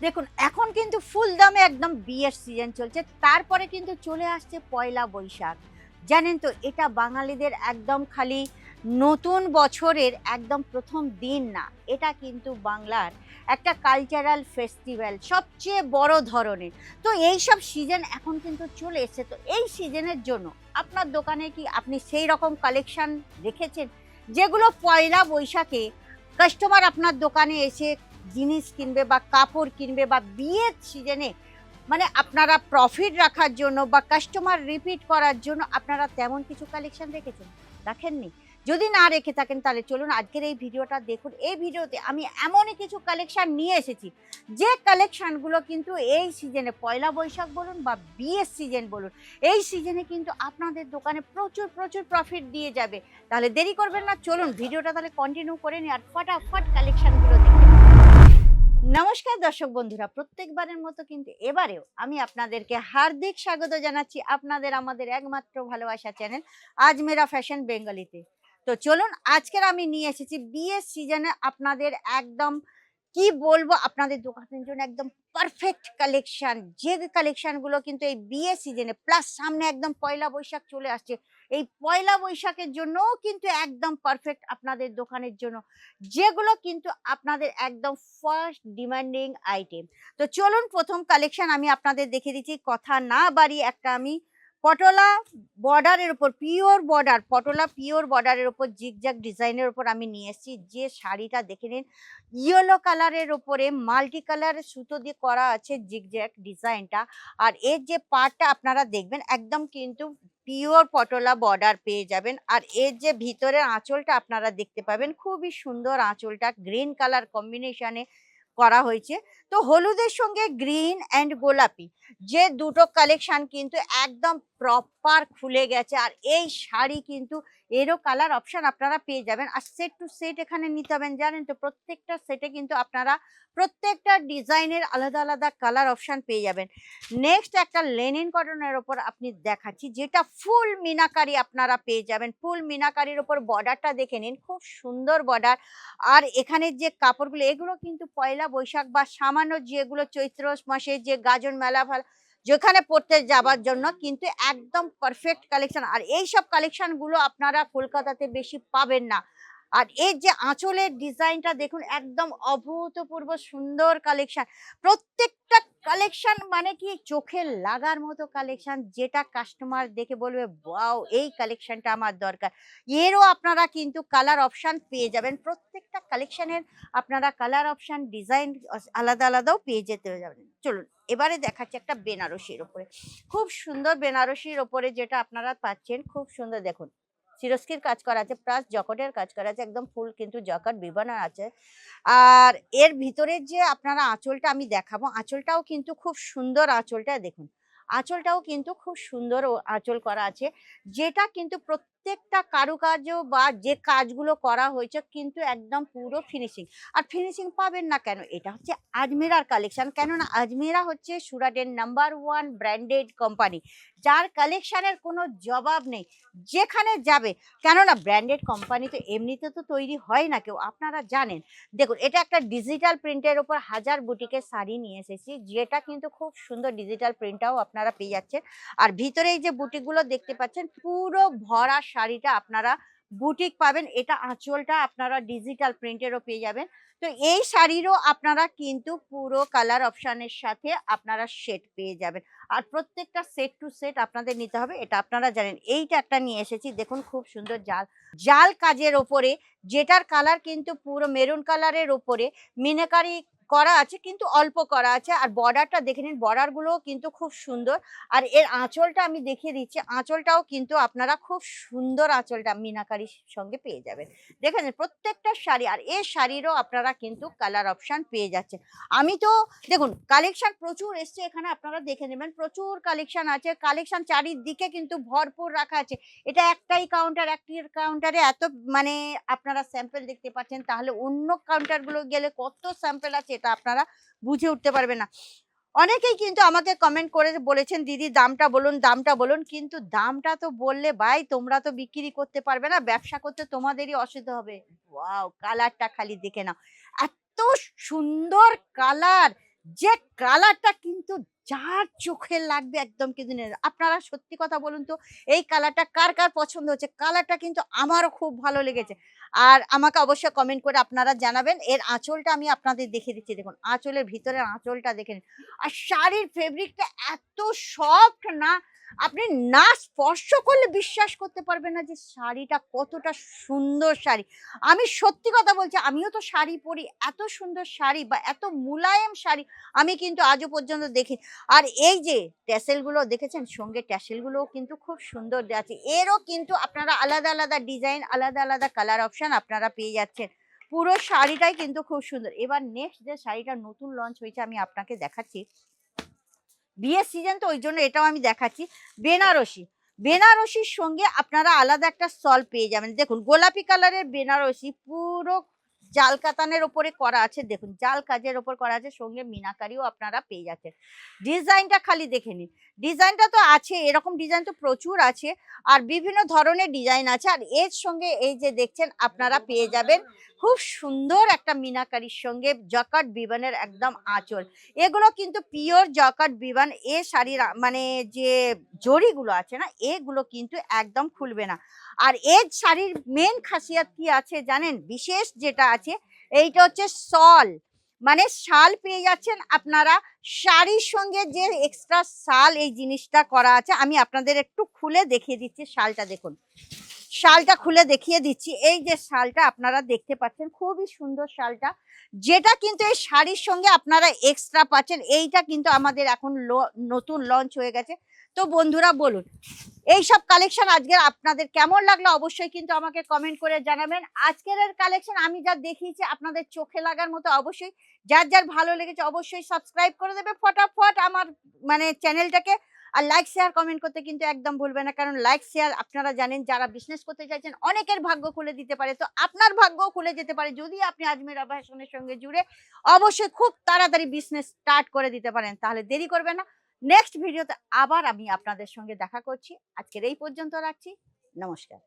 দেখুন এখন কিন্তু ফুল দামে একদম বিয়ের সিজন চলছে, তারপরে কিন্তু চলে আসছে পয়লা বৈশাখ। জানেন তো এটা বাঙালিদের একদম খালি নতুন বছরের একদম প্রথম দিন না, এটা কিন্তু বাংলার একটা কালচারাল ফেস্টিভ্যাল সবচেয়ে বড় ধরনের। তো এই সব সিজন এখন কিন্তু চলে এসেছে, তো এই সিজনের জন্য আপনার দোকানে কি আপনি সেই রকম কালেকশন রেখেছেন যেগুলো পয়লা বৈশাখে কাস্টমার আপনার দোকানে এসে জিনিস কিনবে বা কাপড় কিনবে বা বিয়ের সিজনে মানে আপনারা প্রফিট রাখার জন্য বা কাস্টমার রিপিট করার জন্য আপনারা তেমন কিছু কালেকশন রেখেছেন? রাখেননি? যদি না রেখে থাকেন তাহলে চলুন আজকের এই ভিডিওটা দেখুন। এই ভিডিওতে আমি এমনই কিছু কালেকশন নিয়ে এসেছি যে কালেকশনগুলো কিন্তু এই সিজনে পয়লা বৈশাখ বলুন বা বিয়ের সিজন বলুন, এই সিজনে কিন্তু আপনাদের দোকানে প্রচুর প্রচুর প্রফিট দিয়ে যাবে। তাহলে দেরি করবেন না, চলুন ভিডিওটা তাহলে কন্টিনিউ করে নিই আর ফটাফট কালেকশনগুলো দেখে নিই। নমস্কার দর্শক বন্ধুরা, প্রত্যেকবারের মতো কিন্তু এবারেও আমি আপনাদেরকে হার্দিক স্বাগত জানাচ্ছি আপনাদের আমাদের একমাত্র ভালোবাসা চ্যানেল আজমেরা ফ্যাশন বেঙ্গলিতে। তো চলুন আজকের আমি নিয়ে এসেছি বিয়ের সিজনে আপনাদের একদম কি বলবো, আপনাদের দোকানের জন্য একদম পারফেক্ট কালেকশন, যে কালেকশনগুলো কিন্তু এই বিয়ে সিজনে প্লাস সামনে একদম পয়লা বৈশাখ চলে আসছে, এই পয়লা বৈশাখের জন্যও কিন্তু একদম পারফেক্ট আপনাদের দোকানের জন্য, যেগুলো কিন্তু আপনাদের একদম ফার্স্ট ডিমান্ডিং আইটেম। তো চলুন প্রথম কালেকশন আমি আপনাদের দেখে দিচ্ছি, কথা না বাড়িয়ে একটা আমি পটোলা বর্ডারের উপর পিওর বর্ডার, পটোলা পিওর বর্ডারের উপর জিগজ্যাগ ডিজাইনের উপর আমি নিয়ে এসেছি যে শাড়িটা দেখে নিন। ইয়েলো কালারের ওপরে মাল্টি কালারের সুতো দিয়ে করা আছে জিগজ্যাগ ডিজাইনটা। আর এর যে পার্টটা আপনারা দেখবেন একদম কিন্তু পিওর পটোলা বর্ডার পেয়ে যাবেন। আর এর যে ভিতরের আঁচলটা আপনারা দেখতে পাবেন, খুবই সুন্দর আঁচলটা গ্রিন কালার কম্বিনেশনে করা হয়েছে। তো হলুদের সঙ্গে গ্রিন অ্যান্ড গোলাপি যে দুটো কালেকশন কিন্তু একদম প্রপার খুলে গেছে। আর এই শাড়ি কিন্তু এরও কালার অপশন আপনারা পেয়ে যাবেন। আর সেট টু সেট এখানে নিতে হবেন, জানেন তো প্রত্যেকটা সেটে কিন্তু আপনারা প্রত্যেকটা ডিজাইনের আলাদা আলাদা কালার অপশন পেয়ে যাবেন। নেক্সট একটা লেনিন কটনের ওপর আপনি দেখাচ্ছি যেটা ফুল মিনাকারি আপনারা পেয়ে যাবেন। ফুল মিনাকারির ওপর বর্ডারটা দেখে নিন, খুব সুন্দর বর্ডার। আর এখানের যে কাপড়গুলো এগুলো কিন্তু পয়লা বৈশাখ বা সামান্য যেগুলো চৈত্র মাসে যে গাজন মেলা যেখানে পড়তে যাবার জন্য কিন্তু একদম পারফেক্ট কালেকশন। আর এই সব কালেকশন গুলো আপনারা কলকাতাতে বেশি পাবেন না। আর এর যে আঁচলের ডিজাইনটা দেখুন একদম অভূতপূর্ব সুন্দর কালেকশন। প্রত্যেকটা কালেকশন মানে কি চোখে লাগার মতো কালেকশন, যেটা কাস্টমার দেখে বলবে ওয়াও এই কালেকশনটা আমার দরকার। এরও আপনারা কিন্তু কালার অপশন পেয়ে যাবেন, প্রত্যেকটা কালেকশনের আপনারা কালার অপশন ডিজাইন আলাদা আলাদাও পেয়ে যেতে যাবেন। চলুন এবারে দেখাচ্ছি একটা বেনারসির ওপরে, খুব সুন্দর বেনারসির ওপরে যেটা আপনারা পাচ্ছেন, খুব সুন্দর দেখুন সিরস্কির কাজ করা আছে প্লাস জকটের কাজ করা আছে, একদম ফুল কিন্তু জকট বিবানা আছে। আর এর ভিতরের যে আপনারা আঁচলটা আমি দেখাবো, আঁচলটাও কিন্তু খুব সুন্দর, আঁচলটা দেখুন, আঁচলটাও কিন্তু খুব সুন্দর আঁচল করা আছে, যেটা কিন্তু প্রত্যেকটা কারুকার্য বা যে কাজগুলো করা হয়েছে কিন্তু একদম পুরো ফিনিশিং। আর ফিনিশিং পাবেন না কেন, এটা হচ্ছে আজমেরার কালেকশন, কেননা আজমেরা হচ্ছে সুরাটের নাম্বার ওয়ান ব্র্যান্ডেড কোম্পানি, যার কালেকশনের কোনো জবাব নেই যেখানে যাবে। কেননা ব্র্যান্ডেড কোম্পানি তো এমনিতে তো তৈরি হয় না কেউ, আপনারা জানেন। দেখুন এটা একটা ডিজিটাল প্রিন্টের উপর হাজার বুটিকের শাড়ি নিয়ে এসেছি, যেটা কিন্তু খুব সুন্দর ডিজিটাল প্রিন্টটাও আপনারা পেয়ে যাচ্ছেন। আর ভিতরে এই যে বুটিকগুলো দেখতে পাচ্ছেন পুরো ভরা শাড়িটা আপনারা বুটিক পাবেন, এটা আঁচলটা আপনারা ডিজিটাল প্রিন্টেরও পেয়ে যাবেন। তো এই শাড়িরও আপনারা কিন্তু পুরো কালার অপশনের সাথে আপনারা সেট পেয়ে যাবেন। আর প্রত্যেকটা সেট টু সেট আপনাদের নিতে হবে, এটা আপনারা জানেন। এইটা একটা নিয়ে এসেছি দেখুন, খুব সুন্দর জাল জাল কাজের ওপরে, যেটার কালার কিন্তু পুরো মেরুন কালারের ওপরে মিনাকারি করা আছে কিন্তু অল্প করা আছে। আর বর্ডারটা দেখে নিন, বর্ডার গুলোও কিন্তু খুব সুন্দর। আর এর আঁচলটা আমি দেখিয়ে দিচ্ছি, আঁচলটাও কিন্তু আপনারা খুব সুন্দর আঁচলটা মিনাকারির সঙ্গে পেয়ে যাবেন। দেখেন প্রত্যেকটা শাড়ি, আর এই শাড়িরও আপনারা কিন্তু কালার অপশন পেয়ে যাচ্ছেন। আমি তো দেখুন কালেকশন প্রচুর এসছে এখানে, আপনারা দেখে নেবেন প্রচুর কালেকশন আছে, কালেকশন চারিদিকে কিন্তু ভরপুর রাখা আছে। এটা একটাই কাউন্টার, একটি কাউন্টারে এত মানে আপনারা স্যাম্পল দেখতে পাচ্ছেন, তাহলে অন্য কাউন্টারগুলো গেলে কত স্যাম্পল আছে এটা আপনারা বুঝে উঠতে পারবেন না। অনেকেই কিন্তু আমাকে কমেন্ট করে বলেছেন দিদি দামটা বলুন, দামটা বলুন, কিন্তু দামটা তো বললে ভাই তোমরা তো বিক্রি করতে পারবে না, ব্যবসা করতে তোমাদেরই অসুবিধা হবে। ওয়াও কালারটা খালি দেখে নাও, এত সুন্দর কালার, যে কালারটা কিন্তু যার চোখে লাগবে একদম কিন্তু আপনারা সত্যি কথা বলুন তো, এই কালারটা কার কার পছন্দ হচ্ছে? কালারটা কিন্তু আমারও খুব ভালো লেগেছে। আর আমাকে অবশ্যই কমেন্ট করে আপনারা জানাবেন। এর আঁচলটা আমি আপনাদের দেখিয়ে দিচ্ছি, দেখুন আঁচলের ভিতরের আঁচলটা দেখে নিন। আর শাড়ির ফেব্রিকটা এত সফট না, আপনি না স্পর্শ করলে বিশ্বাস করতে পারবেন না যে শাড়িটা কতটা সুন্দর শাড়ি। আমি সত্যি কথা বলছি, আমিও তো শাড়ি পরি, এত সুন্দর শাড়ি বা এত মুলায়েম শাড়ি আমি কিন্তু আজও পর্যন্ত দেখি। আর এই যে ট্যাসেল গুলো দেখেছেন, সঙ্গে ট্যাসেল গুলোও কিন্তু খুব সুন্দর দেওয়া আছে। এরও কিন্তু আপনারা আলাদা আলাদা ডিজাইন, আলাদা আলাদা কালার অপশন আপনারা পেয়ে যাচ্ছেন। পুরো শাড়িটাই কিন্তু খুব সুন্দর। এবার নেক্সট যে শাড়িটা নতুন লঞ্চ হয়েছে আমি আপনাকে দেখাচ্ছি। বিয়ের সিজন তো ওই জন্য এটাও আমি দেখাচ্ছি। বেনারসি, বেনারসির সঙ্গে আপনারা আলাদা একটা শল পেয়ে যাবেন। দেখুন গোলাপি কালারের বেনারসি, পুরো জাল কাতানের ওপরে করা আছে, দেখুন জাল কাজের ওপর করা আছে, সঙ্গে মিনাকারিও আপনারা পেয়ে যাচ্ছেন। ডিজাইনটা খালি দেখে নিন, ডিজাইনটা তো আছে, এরকম ডিজাইন তো প্রচুর আছে, আর বিভিন্ন ধরনের ডিজাইন আছে। আর এর সঙ্গে এই যে দেখছেন আপনারা পেয়ে যাবেন খুব সুন্দর একটা মিনাকারির সঙ্গে জকাট বিবানের একদম আঁচল। এগুলো কিন্তু পিওর জকাট বিবান। এ শাড়ির মানে যে জরিগুলো আছে না, এগুলো কিন্তু একদম খুলবে না। আর এর শাড়ির মেন খাসিয়াত কি আছে জানেন? বিশেষ যেটা আছে এইটা হচ্ছে শল, মানে শাল পেয়ে যাচ্ছেন আপনারা। শাড়ির সঙ্গে যে এক্সট্রা শাল এই জিনিসটা করা আছে, আমি আপনাদের একটু খুলে দেখিয়ে দিচ্ছি। শালটা দেখুন, শালটা খুলে দেখিয়ে দিচ্ছি। এই যে শালটা আপনারা দেখতে পাচ্ছেন, খুবই সুন্দর শালটা, যেটা কিন্তু এই শাড়ির সঙ্গে আপনারা এক্সট্রা পাচ্ছেন। এইটা কিন্তু আমাদের এখন নতুন লঞ্চ হয়ে গেছে। তো বন্ধুরা বলুন, এইসব কালেকশন আজকের আপনাদের কেমন লাগলো অবশ্যই কিন্তু আমাকে কমেন্ট করে জানাবেন। আজকের কালেকশন আমি যা দেখিয়েছি আপনাদের চোখে লাগার মতো, অবশ্যই যার যার ভালো লেগেছে অবশ্যই সাবস্ক্রাইব করে দেবে ফটাফট আমার মানে চ্যানেলটাকে। আর লাইক শেয়ার কমেন্ট করতে কিন্তু একদম ভুলবেন না, কারণ লাইক শেয়ার আপনারা জানেন যারা বিজনেস করতে চাইছেন অনেকের ভাগ্য খুলে দিতে পারে। তো আপনার ভাগ্যও খুলে যেতে পারে যদি আপনি আজমিরা ফ্যাশনের সঙ্গে জুড়ে অবশ্যই খুব তাড়াতাড়ি বিজনেস স্টার্ট করে দিতে পারেন। তাহলে দেরি করবেন না, নেক্সট ভিডিওতে আবার আমি আপনাদের সঙ্গে দেখা করছি। আজকের এই পর্যন্ত রাখছি, নমস্কার।